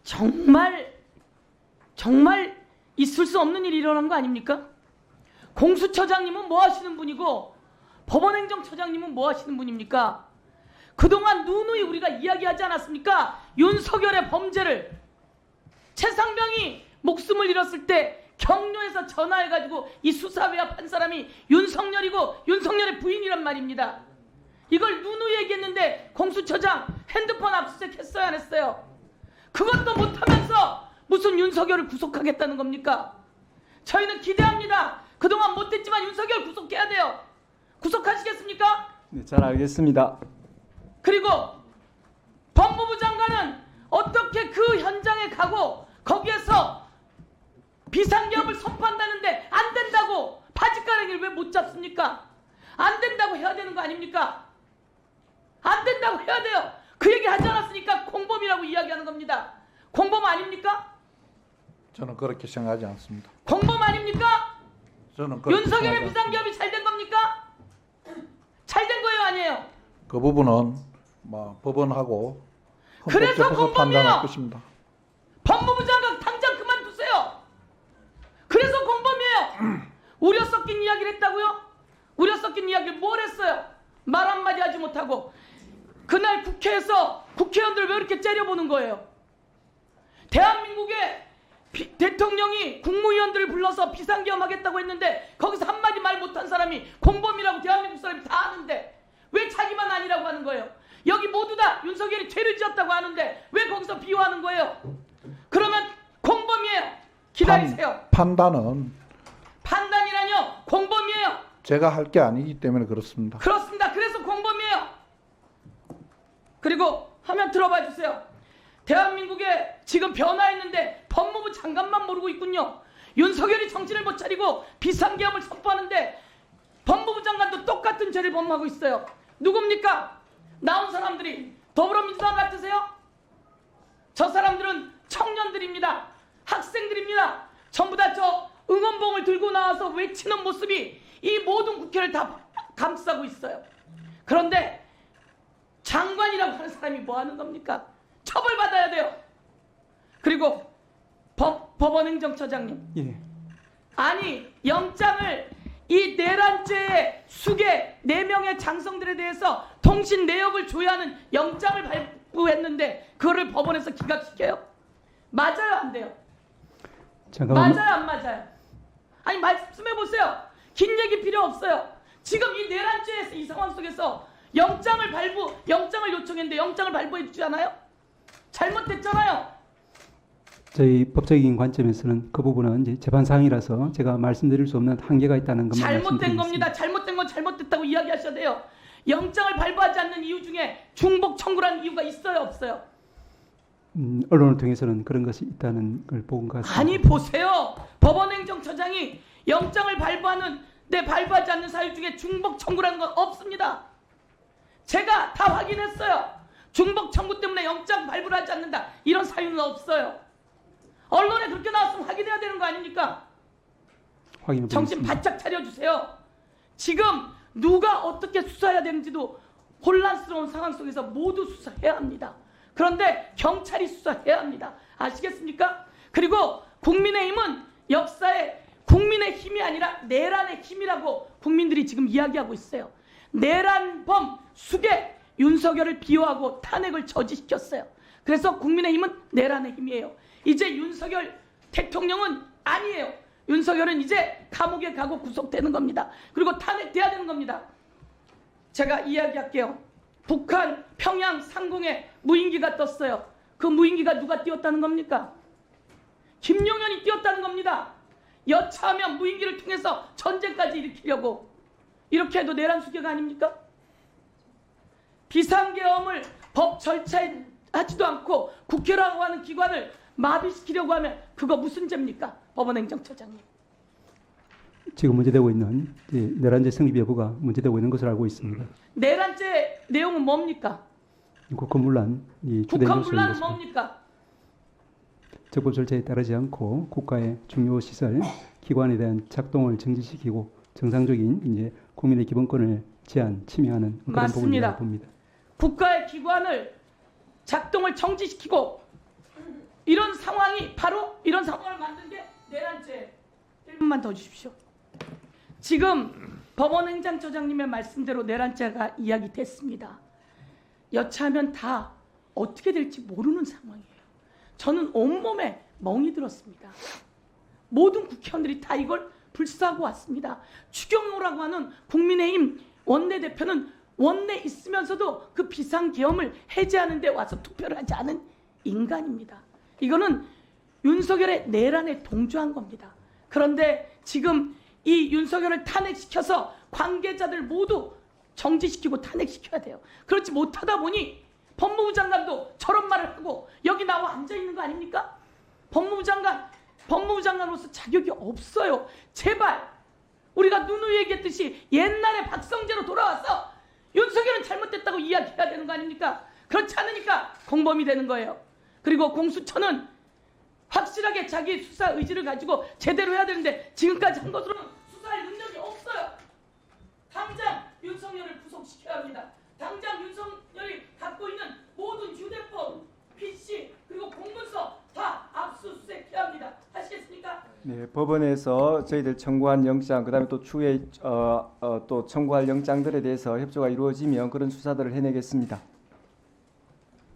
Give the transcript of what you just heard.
정말 있을 수 없는 일이 일어난 거 아닙니까? 공수처장님은 뭐 하시는 분이고 법원행정처장님은 뭐 하시는 분입니까? 그동안 누누이 우리가 이야기하지 않았습니까? 윤석열의 범죄를. 최상병이 목숨을 잃었을 때 경로에서 전화해가지고 이 수사에 합한 사람이 윤석열이고 윤석열의 부인이란 말입니다. 이걸 누누이 얘기했는데 공수처장 핸드폰 압수수색 했어요, 안 했어요? 그것도 못하면서 무슨 윤석열을 구속하겠다는 겁니까? 저희는 기대합니다. 그동안 못했지만 윤석열 구속해야 돼요. 구속하시겠습니까? 네, 잘 알겠습니다. 그리고 법무부 장관은 어떻게 그 현장에 가고 거기에서 비상계엄을 선포한다는데 안 된다고 바짓가랑이를 왜 못 잡습니까? 안 된다고 해야 되는 거 아닙니까? 안 된다고 해야 돼요. 그 얘기 하지 않았으니까 공범이라고 이야기하는 겁니다. 공범 아닙니까? 저는 그렇게 생각하지 않습니다. 공범 아닙니까? 저는 그렇게 윤석열의 생각하지 않습니다. 비상계엄이 잘 된 겁니까? 잘 된 거예요, 아니에요? 그 부분은 뭐 법원하고 그래서 헌법재판소 공범이에요. 판단할 것입니다. 법무부 장관 당장 그만두세요. 그래서 공범이에요. 우려 섞인 이야기를 했다고요? 우려 섞인 이야기를 뭘 했어요? 말 한마디 하지 못하고 그날 국회에서 국회의원들 왜 이렇게 째려보는 거예요? 대한민국의 대통령이 국무위원들을 불러서 비상계엄 하겠다고 했는데 거기서 한마디 말 못한 사람이 공범이라고 대한민국 사람이 다 아는데 왜 자기만 아니라고 하는 거예요? 여기 모두 다 윤석열이 죄를 지었다고 하는데 왜 거기서 비호하는 거예요? 그러면 공범이에요. 기다리세요. 판단이라뇨? 공범이에요. 제가 할 게 아니기 때문에 그렇습니다. 그렇습니다. 그래서 공범이에요. 그리고 화면 들어봐 주세요. 대한민국에 지금 변화했는데 법무부 장관만 모르고 있군요. 윤석열이 정신을 못 차리고 비상계엄을 선포하는데 법무부 장관도 똑같은 죄를 범하고 있어요. 누굽니까? 나온 사람들이 더불어민주당 같으세요? 저 사람들은 청년들입니다. 학생들입니다. 전부 다 저 응원봉을 들고 나와서 외치는 모습이 이 모든 국회를 다 감싸고 있어요. 그런데 장관이라고 하는 사람이 뭐 하는 겁니까? 처벌받아야 돼요. 그리고 법원행정처장님. 예. 아니 영장을 이 내란죄의 수개 4명의 장성들에 대해서 통신 내역을 줘야 하는 영장을 발부했는데 그거를 법원에서 기각시켜요? 맞아요, 안 돼요? 잠깐만. 맞아요, 안 맞아요? 아니 말씀해보세요. 긴 얘기 필요 없어요. 지금 이 내란죄에서 이 상황 속에서 영장을 요청했는데 영장을 발부해 주지 않아요? 잘못됐잖아요. 저희 법적인 관점에서는 그 부분은 이제 재판 사항이라서 제가 말씀드릴 수 없는 한계가 있다는 것만 잘못된 말씀드리겠습니다. 겁니다. 잘못된 건 잘못됐다고 이야기하셔야 돼요. 영장을 발부하지 않는 이유 중에 중복 청구라는 이유가 있어요, 없어요? 언론을 통해서는 그런 것이 있다는 걸 본 것 같습니다. 아니 보세요. 법원행정처장이 영장을 발부하지 않는 사유 중에 중복 청구라는 건 없습니다. 제가 다 확인했어요. 중복 청구 때문에 영장 발부를 하지 않는다. 이런 사유는 없어요. 언론에 그렇게 나왔으면 확인해야 되는 거 아닙니까? 확인해 정신 보겠습니다. 바짝 차려주세요. 지금 누가 어떻게 수사해야 되는지도 혼란스러운 상황 속에서 모두 수사해야 합니다. 그런데 경찰이 수사해야 합니다. 아시겠습니까? 그리고 국민의힘은 역사에 국민의 힘이 아니라 내란의 힘이라고 국민들이 지금 이야기하고 있어요. 내란범 수개 윤석열을 비호하고 탄핵을 저지시켰어요. 그래서 국민의힘은 내란의 힘이에요. 이제 윤석열 대통령은 아니에요. 윤석열은 이제 감옥에 가고 구속되는 겁니다. 그리고 탄핵돼야 되는 겁니다. 제가 이야기할게요. 북한 평양 상공에 무인기가 떴어요. 그 무인기가 누가 띄웠다는 겁니까? 김용현이 띄웠다는 겁니다. 여차하면 무인기를 통해서 전쟁까지 일으키려고. 이렇게 해도 내란 수개가 아닙니까? 비상계엄을 법 절차에 하지도 않고 국회라고 하는 기관을 마비시키려고 하면 그거 무슨 죄입니까? 법원행정처장님. 지금 문제되고 있는 내란죄 성립 여부가 문제되고 있는 것으로 알고 있습니다. 내란죄 내용은 뭡니까? 국헌문란이 주된 국헌문란은 요소입니다. 뭡니까? 적법 절차에 따르지 않고 국가의 중요 시설, 기관에 대한 작동을 정지시키고 정상적인 이제 국민의 기본권을 제한, 침해하는 그런 맞습니다. 부분이라고 봅니다. 국가의 기관을 작동을 정지시키고 이런 상황이 바로 이런 상황을 만든 게 내란죄. 1분만 더 주십시오. 지금 법원행정처장님의 말씀대로 내란죄가 이야기됐습니다. 여차하면 다 어떻게 될지 모르는 상황이에요. 저는 온몸에 멍이 들었습니다. 모든 국회의원들이 다 이걸 불사하고 왔습니다. 추경호라고 하는 국민의힘 원내대표는 원내 있으면서도 그 비상계엄을 해제하는 데 와서 투표를 하지 않은 인간입니다. 이거는 윤석열의 내란에 동조한 겁니다. 그런데 지금 이 윤석열을 탄핵시켜서 관계자들 모두 정지시키고 탄핵시켜야 돼요. 그렇지 못하다 보니 법무부 장관도 저런 말을 하고 여기 나와 앉아있는 거 아닙니까? 법무부 장관으로서 자격이 없어요. 제발 우리가 누누이 얘기했듯이 옛날에 박성재로 돌아와서 윤석열은 잘못됐다고 이야기해야 되는 거 아닙니까? 그렇지 않으니까 공범이 되는 거예요. 그리고 공수처는 확실하게 자기 수사 의지를 가지고 제대로 해야 되는데 지금까지 한 것으로는 수사할 능력이 없어요. 당장 윤석열을 구속시켜야 합니다. 당장 윤석열이 갖고 있는 모든 휴대폰, PC 그리고 공문서 다 압수수색해야 합니다. 하시겠습니까? 네, 법원에서 저희들 청구한 영장, 그다음에 또 추후에 또 청구할 영장들에 대해서 협조가 이루어지면 그런 수사들을 해내겠습니다.